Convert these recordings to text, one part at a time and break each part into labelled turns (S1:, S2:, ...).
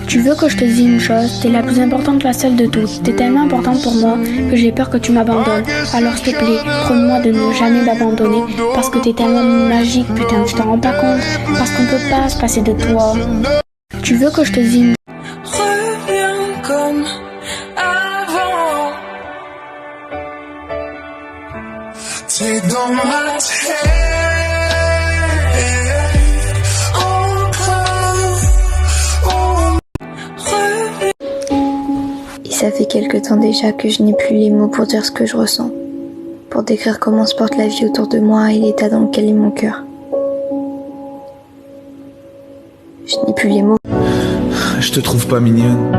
S1: Tu veux que je te dise une chose, t'es la plus importante, la seule de toutes. T'es tellement importante pour moi que j'ai peur que tu m'abandonnes. Alors s'il te plaît, promets-moi de ne jamais m'abandonner. Parce que t'es tellement magique, putain, tu t'en rends pas compte. Parce qu'on peut pas se passer de toi. Tu veux que je te dise une...
S2: Reviens comme avant. T'es dans ma tête.
S3: Ça fait quelque temps déjà que je n'ai plus les mots pour dire ce que je ressens, pour décrire comment se porte la vie autour de moi et l'état dans lequel est mon cœur. Je n'ai plus les mots.
S4: Je te trouve pas mignonne.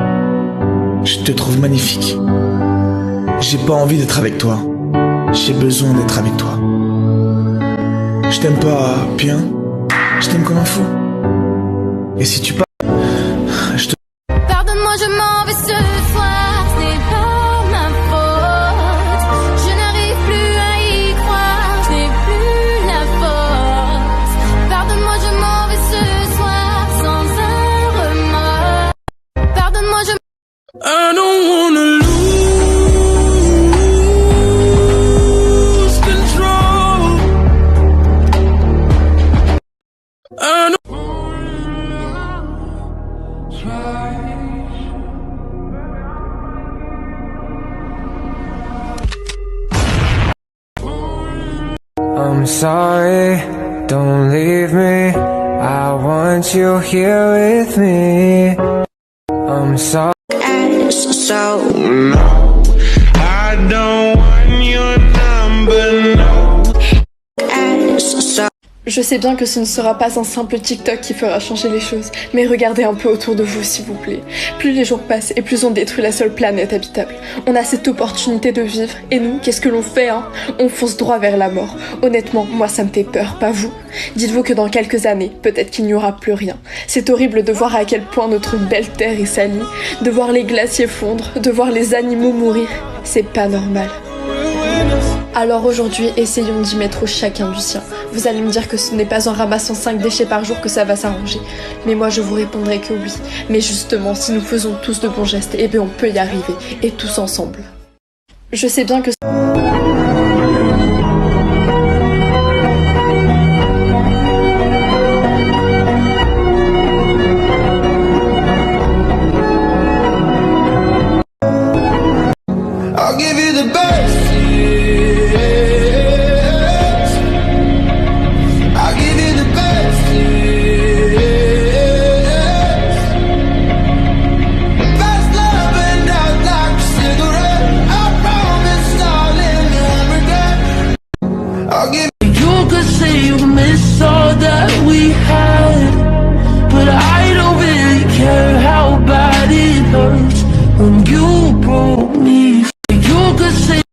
S4: Je te trouve magnifique. J'ai pas envie d'être avec toi. J'ai besoin d'être avec toi. Je t'aime pas bien. Je t'aime comme un fou. Et si tu pars, je te...
S5: Pardonne-moi, je m'en vais ce soir, ce n'est pas ma faute. Je n'arrive plus à y croire, je n'ai plus la force. Pardonne-moi, je m'en vais ce soir sans un remords. Pardonne-moi, je...
S2: I don't wanna lose control. I don't
S6: I'm sorry, don't leave me. I want you here with me. I'm sorry.
S2: so no, I don't want your number, no. So
S7: Je sais bien que ce ne sera pas un simple TikTok qui fera changer les choses, mais regardez un peu autour de vous s'il vous plaît. Plus les jours passent et plus on détruit la seule planète habitable. On a cette opportunité de vivre, et nous, qu'est-ce que l'on fait hein? On fonce droit vers la mort. Honnêtement, moi ça me fait peur, pas vous? Dites-vous que dans quelques années, peut-être qu'il n'y aura plus rien. C'est horrible de voir à quel point notre belle terre est salie, de voir les glaciers fondre, de voir les animaux mourir. C'est pas normal. Alors aujourd'hui, essayons d'y mettre chacun du sien. Vous allez me dire que ce n'est pas en ramassant 5 déchets par jour que ça va s'arranger. Mais moi je vous répondrai que oui. Mais justement, si nous faisons tous de bons gestes, eh bien on peut y arriver. Et tous ensemble. Je sais bien que...
S2: I'll give you the best.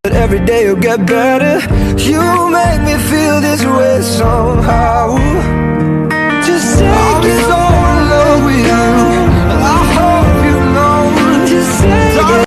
S6: Every day you'll get better. You make me feel this way somehow. Just take me so in love with you. I hope you know. Just take it.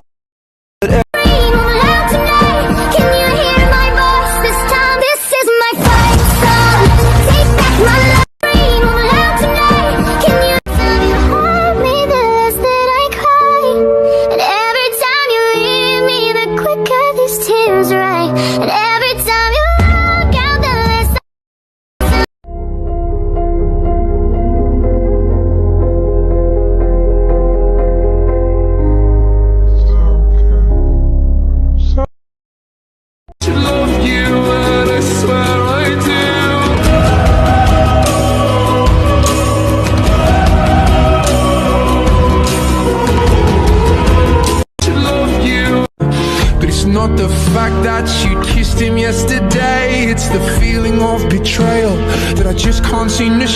S2: Not the fact that you kissed him yesterday, it's the feeling of betrayal that I just can't seem to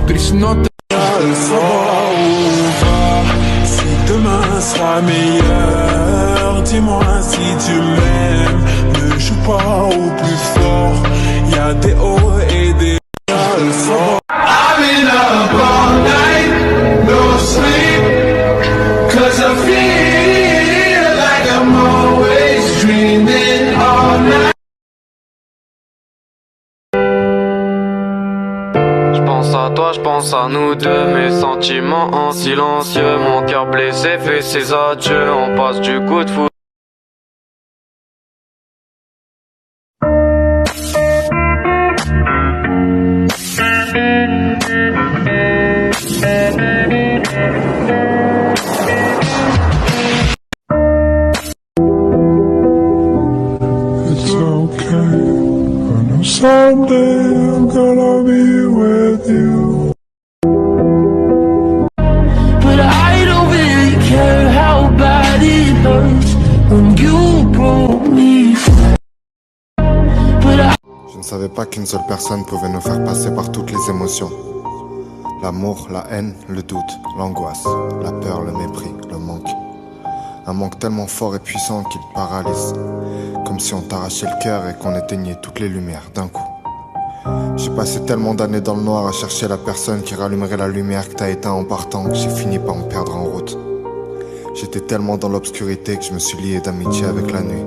S2: but it's not the si demain sera meilleur, dis-moi si tu m'aimes. Ne joue pas au plus fort, y'a des hauts et des bas. I've been up all night, no sleep, 'cause I feel like I'm always dreaming all night.
S6: Je pense
S8: pense à toi, je pense à nous deux. Mes sentiments en silencieux, mon cœur blessé fait ses adieux. On passe du coup de foudre.
S2: It's okay. I know someday I'm gonna be with you.
S6: But I don't really care how bad it hurts when you broke me.
S9: Je ne savais pas qu'une seule personne pouvait nous faire passer par toutes les émotions. L'amour, la haine, le doute, l'angoisse, la peur, le mépris, le manque. Un manque tellement fort et puissant qu'il te paralyse. Comme si on t'arrachait le cœur et qu'on éteignait toutes les lumières d'un coup. J'ai passé tellement d'années dans le noir à chercher la personne qui rallumerait la lumière que t'as éteint en partant, que j'ai fini par me perdre en route. J'étais tellement dans l'obscurité que je me suis lié d'amitié avec la nuit.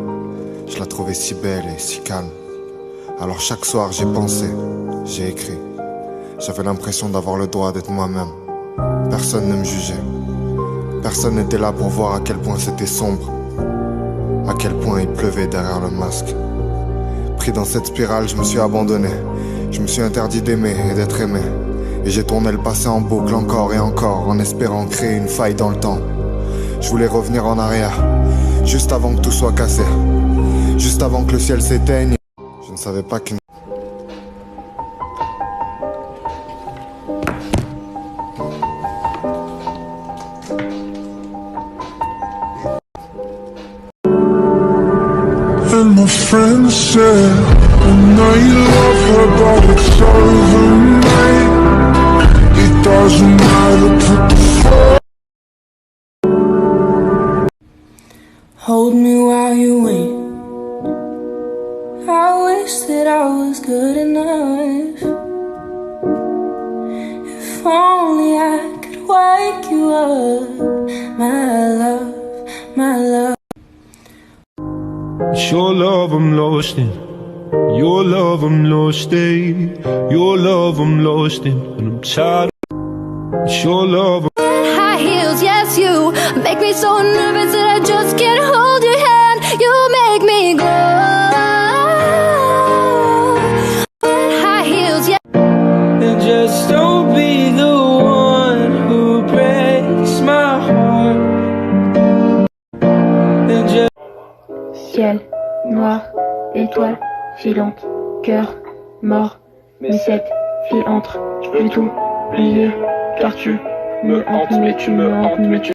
S9: Je la trouvais si belle et si calme. Alors chaque soir j'ai pensé, j'ai écrit. J'avais l'impression d'avoir le droit d'être moi-même. Personne ne me jugeait. Personne n'était là pour voir à quel point c'était sombre. À quel point il pleuvait derrière le masque. Pris dans cette spirale, je me suis abandonné. Je me suis interdit d'aimer et d'être aimé. Et j'ai tourné le passé en boucle encore et encore, en espérant créer une faille dans le temps. Je voulais revenir en arrière, juste avant que tout soit cassé. Juste avant que le ciel s'éteigne. Je ne savais pas qu'une...
S2: And my friend said, I know you love her, but it's over, mate. It doesn't matter, put the phone.
S6: Hold me while you wait. I wish that I was good enough. If only I could wake you up, my love, my love.
S10: It's your love I'm lost in. Your love I'm lost in. Your love I'm lost in. And I'm tired. It's your love.
S5: High heels, yes, you make me so nervous that I just can't hold your hand. You make me glow. High heels, yes.
S6: And just don't be the one who breaks my heart. And just
S1: Ciel, noir, étoile, filante, cœur, mort, mais cette fille entre, je peux tout oublier, car tu me hantes, mais tu me hantes, mais tu